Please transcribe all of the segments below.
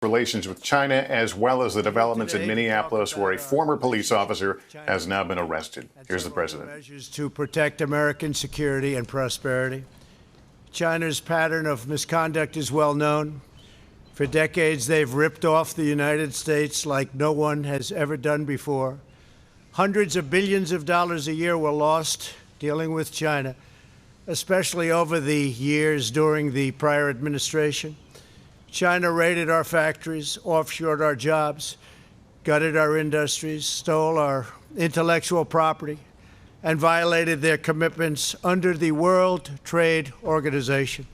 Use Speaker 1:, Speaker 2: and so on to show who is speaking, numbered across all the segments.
Speaker 1: relations with China, as well as the developments in Minneapolis, where a former police officer has now been arrested. Here's the president.
Speaker 2: Measures to protect American security and prosperity. China's pattern of misconduct is well known. For decades, they've ripped off the United States like no one has ever done before. Hundreds of billions of dollars a year were lost dealing with China, especially over the years during the prior administration. China raided our factories, offshored our jobs, gutted our industries, stole our intellectual property, and violated their commitments under the World Trade Organization.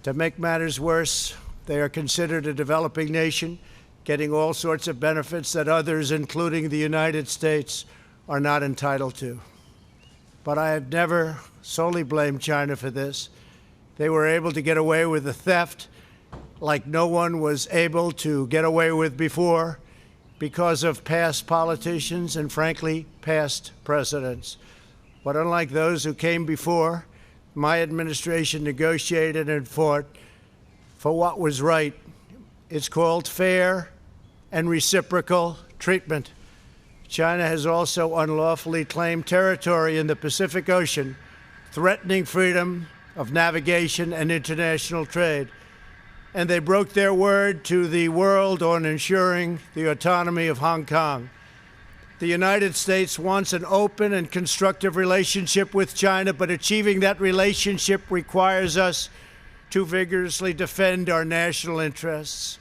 Speaker 2: To make matters worse, they are considered a developing nation, getting all sorts of benefits that others, including the United States, are not entitled to. But I have never solely blamed China for this. They were able to get away with the theft like no one was able to get away with before because of past politicians and, frankly, past presidents. But unlike those who came before, my administration negotiated and fought for what was right. It's called fair and reciprocal treatment. China has also unlawfully claimed territory in the Pacific Ocean, threatening freedom of navigation and international trade. And they broke their word to the world on ensuring the autonomy of Hong Kong. The United States wants an open and constructive relationship with China, but achieving that relationship requires us to vigorously defend our national interests.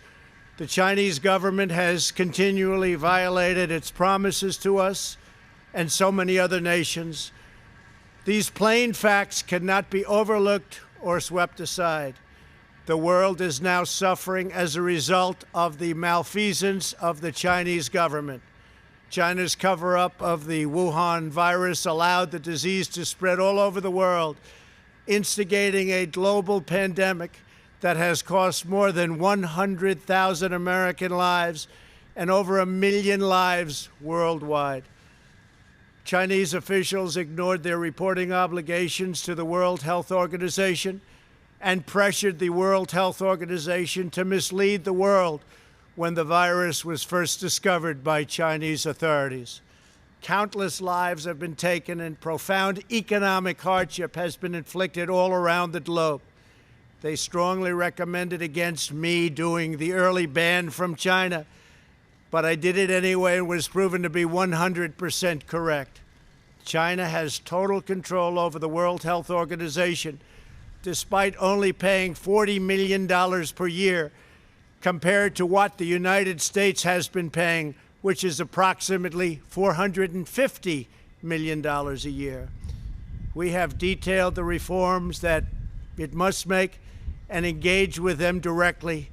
Speaker 2: The Chinese government has continually violated its promises to us and so many other nations. These plain facts cannot be overlooked or swept aside. The world is now suffering as a result of the malfeasance of the Chinese government. China's cover-up of the Wuhan virus allowed the disease to spread all over the world, instigating a global pandemic that has cost more than 100,000 American lives and over 1 million lives worldwide. Chinese officials ignored their reporting obligations to the World Health Organization and pressured the World Health Organization to mislead the world when the virus was first discovered by Chinese authorities. Countless lives have been taken and profound economic hardship has been inflicted all around the globe. They strongly recommended against me doing the early ban from China, but I did it anyway and was proven to be 100% correct. China has total control over the World Health Organization, despite only paying $40 million per year compared to what the United States has been paying, which is approximately $450 million a year. We have detailed the reforms that it must make and engage with them directly,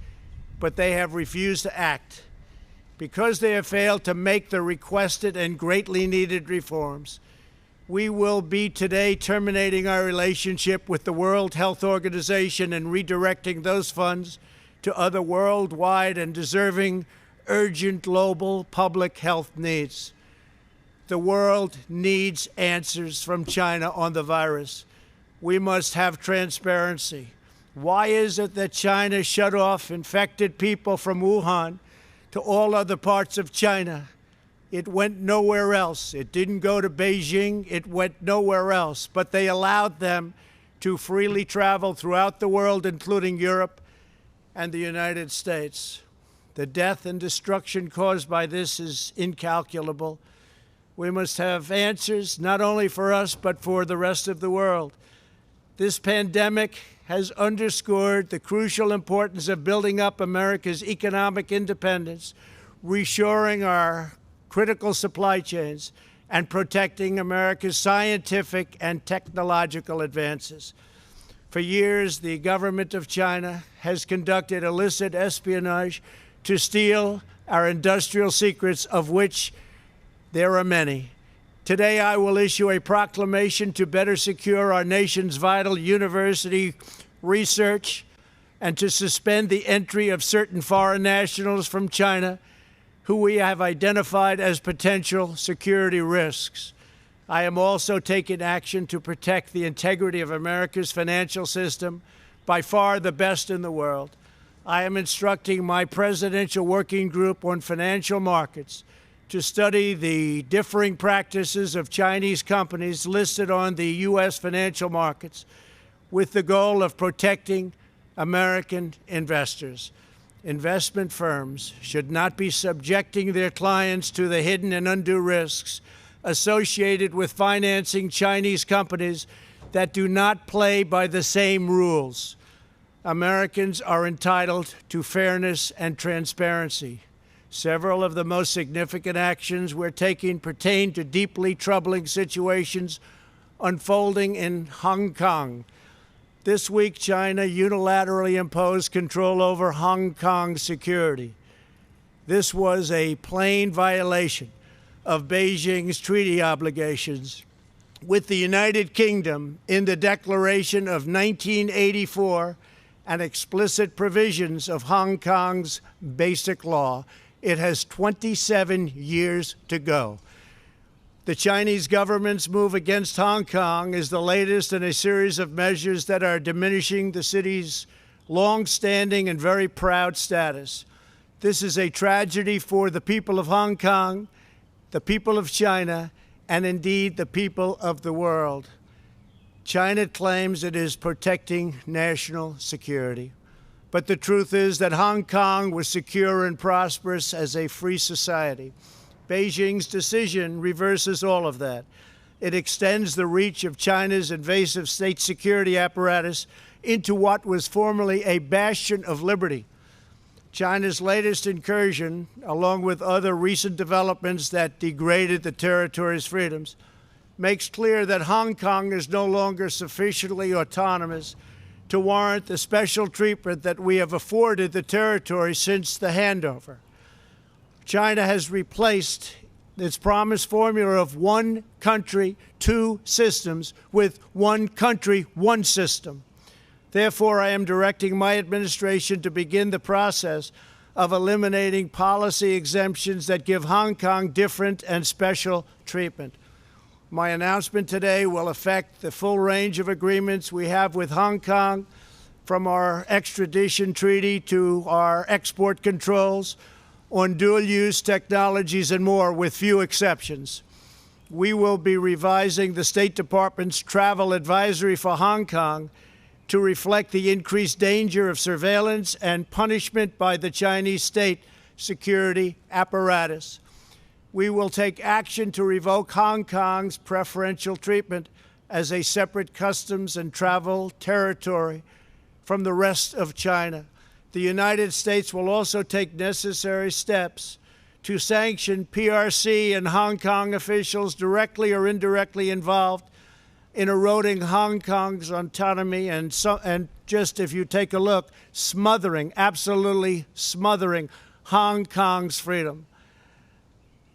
Speaker 2: but they have refused to act. Because they have failed to make the requested and greatly needed reforms, we will be today terminating our relationship with the World Health Organization and redirecting those funds to other worldwide and deserving urgent global public health needs. The world needs answers from China on the virus. We must have transparency. Why is it that China shut off infected people from Wuhan to all other parts of China? It went nowhere else. It didn't go to Beijing. It went nowhere else. But they allowed them to freely travel throughout the world, including Europe and the United States. The death and destruction caused by this is incalculable. We must have answers, not only for us, but for the rest of the world. This pandemic has underscored the crucial importance of building up America's economic independence, reshoring our critical supply chains, and protecting America's scientific and technological advances. For years, the government of China has conducted illicit espionage to steal our industrial secrets, of which there are many. Today, I will issue a proclamation to better secure our nation's vital university research and to suspend the entry of certain foreign nationals from China who we have identified as potential security risks. I am also taking action to protect the integrity of America's financial system, by far the best in the world. I am instructing my presidential working group on financial markets to study the differing practices of Chinese companies listed on the U.S. financial markets with the goal of protecting American investors. Investment firms should not be subjecting their clients to the hidden and undue risks associated with financing Chinese companies that do not play by the same rules. Americans are entitled to fairness and transparency. Several of the most significant actions we're taking pertain to deeply troubling situations unfolding in Hong Kong. This week, China unilaterally imposed control over Hong Kong's security. This was a plain violation of Beijing's treaty obligations with the United Kingdom in the Declaration of 1984 and explicit provisions of Hong Kong's Basic Law. It has 27 years to go. The Chinese government's move against Hong Kong is the latest in a series of measures that are diminishing the city's long-standing and very proud status. This is a tragedy for the people of Hong Kong, the people of China, and indeed the people of the world. China claims it is protecting national security. But the truth is that Hong Kong was secure and prosperous as a free society. Beijing's decision reverses all of that. It extends the reach of China's invasive state security apparatus into what was formerly a bastion of liberty. China's latest incursion, along with other recent developments that degraded the territory's freedoms, makes clear that Hong Kong is no longer sufficiently autonomous to warrant the special treatment that we have afforded the territory since the handover. China has replaced its promised formula of one country, two systems with one country, one system. Therefore, I am directing my administration to begin the process of eliminating policy exemptions that give Hong Kong different and special treatment. My announcement today will affect the full range of agreements we have with Hong Kong, from our extradition treaty to our export controls on dual-use technologies and more, with few exceptions. We will be revising the State Department's travel advisory for Hong Kong to reflect the increased danger of surveillance and punishment by the Chinese state security apparatus. We will take action to revoke Hong Kong's preferential treatment as a separate customs and travel territory from the rest of China. The United States will also take necessary steps to sanction PRC and Hong Kong officials directly or indirectly involved in eroding Hong Kong's autonomy and just, if you take a look, absolutely smothering Hong Kong's freedom.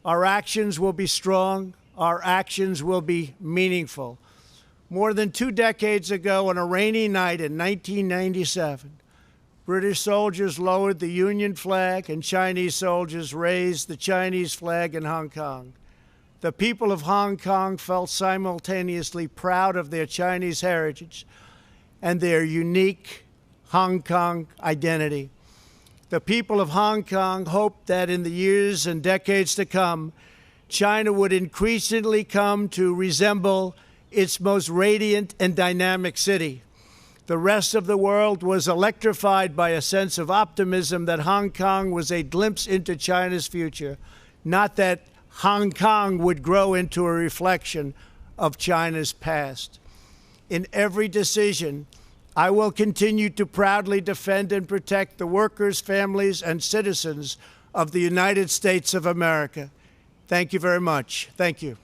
Speaker 2: Our actions will be strong. Our actions will be meaningful. More than 2 decades ago, on a rainy night in 1997, British soldiers lowered the Union flag and Chinese soldiers raised the Chinese flag in Hong Kong. The people of Hong Kong felt simultaneously proud of their Chinese heritage and their unique Hong Kong identity. The people of Hong Kong hoped that in the years and decades to come, China would increasingly come to resemble its most radiant and dynamic city. The rest of the world was electrified by a sense of optimism that Hong Kong was a glimpse into China's future, not that Hong Kong would grow into a reflection of China's past. In every decision, I will continue to proudly defend and protect the workers, families, and citizens of the United States of America. Thank you very much. Thank you.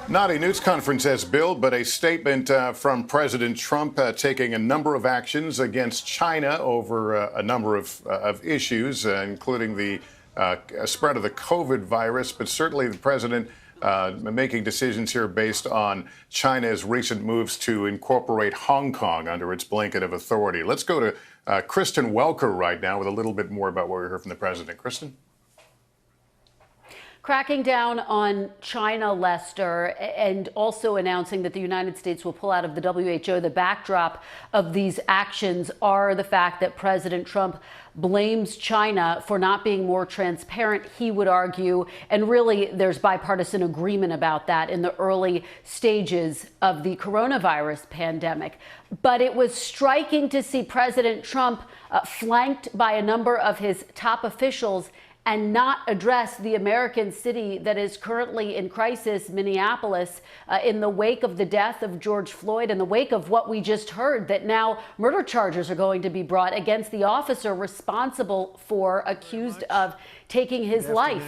Speaker 1: Not a news conference as billed, but a statement from President Trump taking a number of actions against China over a number of issues, including the spread of the COVID virus. But certainly the president making decisions here based on China's recent moves to incorporate Hong Kong under its blanket of authority. Let's go to Kristen Welker right now with a little bit more about what we heard from the president. Kristen?
Speaker 3: cracking down on China, Lester, and also announcing that the United States will pull out of the WHO. The backdrop of these actions are the fact that President Trump blames China for not being more transparent, he would argue, and really there's bipartisan agreement about that in the early stages of the coronavirus pandemic. But it was striking to see President Trump flanked by a number of his top officials and not address the American city that is currently in crisis, Minneapolis, in the wake of the death of George Floyd, in the wake of what we just heard, that now murder charges are going to be brought against the officer responsible for, accused of taking his life.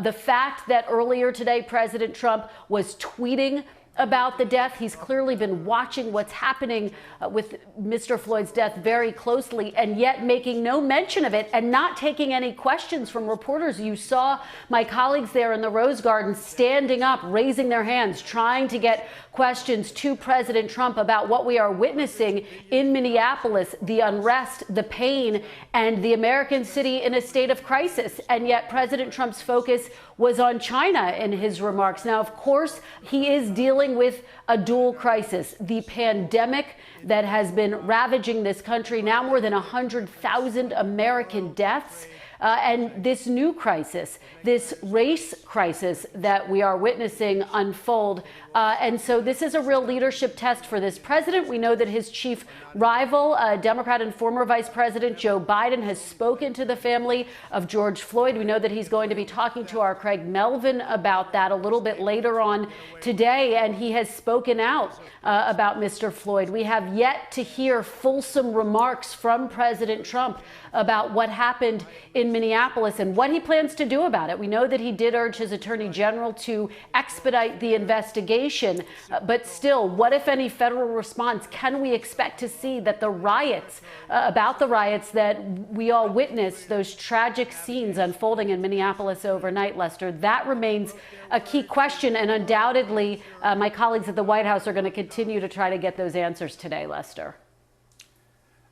Speaker 3: The fact that earlier today, President Trump was tweeting about the death. He's clearly been watching what's happening with Mr. Floyd's death very closely, and yet making no mention of it and not taking any questions from reporters. You saw my colleagues there in the Rose Garden standing up, raising their hands, trying to get questions to President Trump about what we are witnessing in Minneapolis, the unrest, the pain, and the American city in a state of crisis. And yet President Trump's focus was on China in his remarks. Now, of course, he is dealing with a dual crisis, the pandemic that has been ravaging this country, now more than 100,000 American deaths. And this new crisis, this race crisis that we are witnessing unfold. And so this is a real leadership test for this president. We know that his chief rival, Democrat and former Vice President Joe Biden, has spoken to the family of George Floyd. We know that he's going to be talking to our Craig Melvin about that a little bit later on today. And he has spoken out about Mr. Floyd. We have yet to hear fulsome remarks from President Trump about what happened in Minneapolis and what he plans to do about it. We know that he did urge his attorney general to expedite the investigation, but still, what, if any, federal response can we expect to see that the riots, about the riots that we all witnessed, those tragic scenes unfolding in Minneapolis overnight, Lester? That remains a key question, and undoubtedly my colleagues at the White House are going to continue to try to get those answers today, Lester.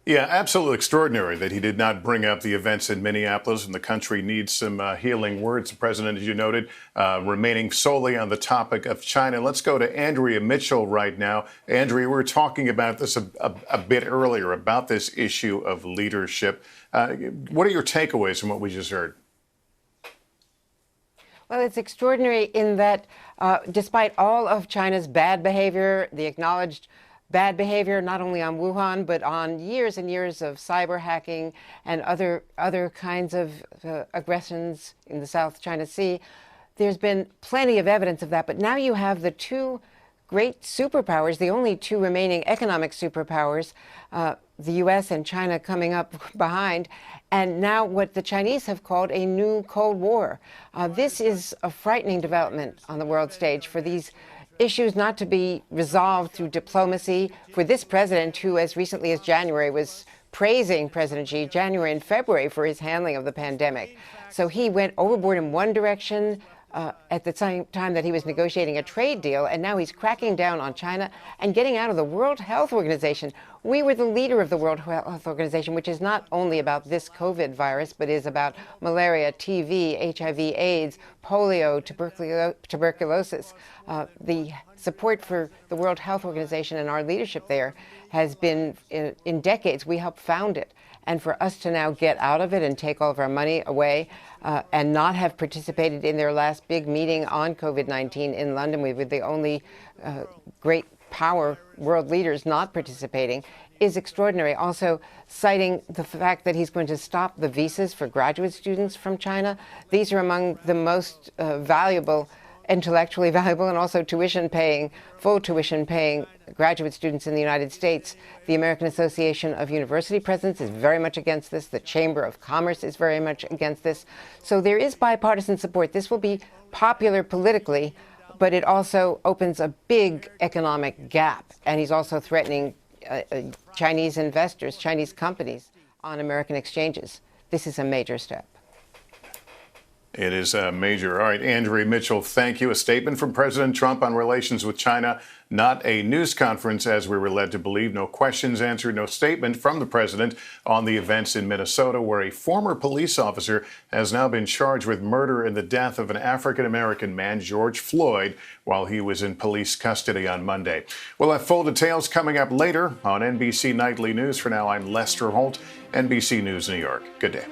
Speaker 1: Yeah, absolutely extraordinary that he did not bring up the events in Minneapolis, and the country needs some healing words. The president, as you noted, remaining solely on the topic of China. Let's go to Andrea Mitchell right now. Andrea, we were talking about this a bit earlier, about this issue of leadership. What are your takeaways from what we just heard?
Speaker 4: Well, it's extraordinary in that despite all of China's bad behavior, the acknowledged bad behavior, not only on Wuhan, but on years and years of cyber hacking and other kinds of aggressions in the South China Sea. There's been plenty of evidence of that. But now you have the two great superpowers, the only two remaining economic superpowers, the U.S. and China coming up behind, and now what the Chinese have called a new Cold War. This is a frightening development on the world stage for these issues not to be resolved through diplomacy, for this president who as recently as January was praising President Xi, January and February, for his handling of the pandemic. So he went overboard in one direction at the same time that he was negotiating a trade deal, and now he's cracking down on China and getting out of the World Health Organization. We were the leader of the World Health Organization, which is not only about this COVID virus, but is about malaria, TB, HIV, AIDS, polio, tuberculosis. The support for the World Health Organization and our leadership there has been, in decades, we helped found it. And for us to now get out of it and take all of our money away and not have participated in their last big meeting on COVID-19 in London, we were the only great power world leaders not participating, is extraordinary. Also citing the fact that he's going to stop the visas for graduate students from China. These are among the most valuable, intellectually valuable, and also tuition-paying, full tuition-paying graduate students in the United States. The American Association of University Presidents is very much against this. The Chamber of Commerce is very much against this. So there is bipartisan support. This will be popular politically, but it also opens a big economic gap. And he's also threatening Chinese investors, Chinese companies on American exchanges. This is a major step.
Speaker 1: It is major. All right, Andrea Mitchell, thank you. A statement from President Trump on relations with China, not a news conference, as we were led to believe. No questions answered, no statement from the president on the events in Minnesota, where a former police officer has now been charged with murder in the death of an African-American man, George Floyd, while he was in police custody on Monday. We'll have full details coming up later on NBC Nightly News. For now, I'm Lester Holt, NBC News, New York. Good day.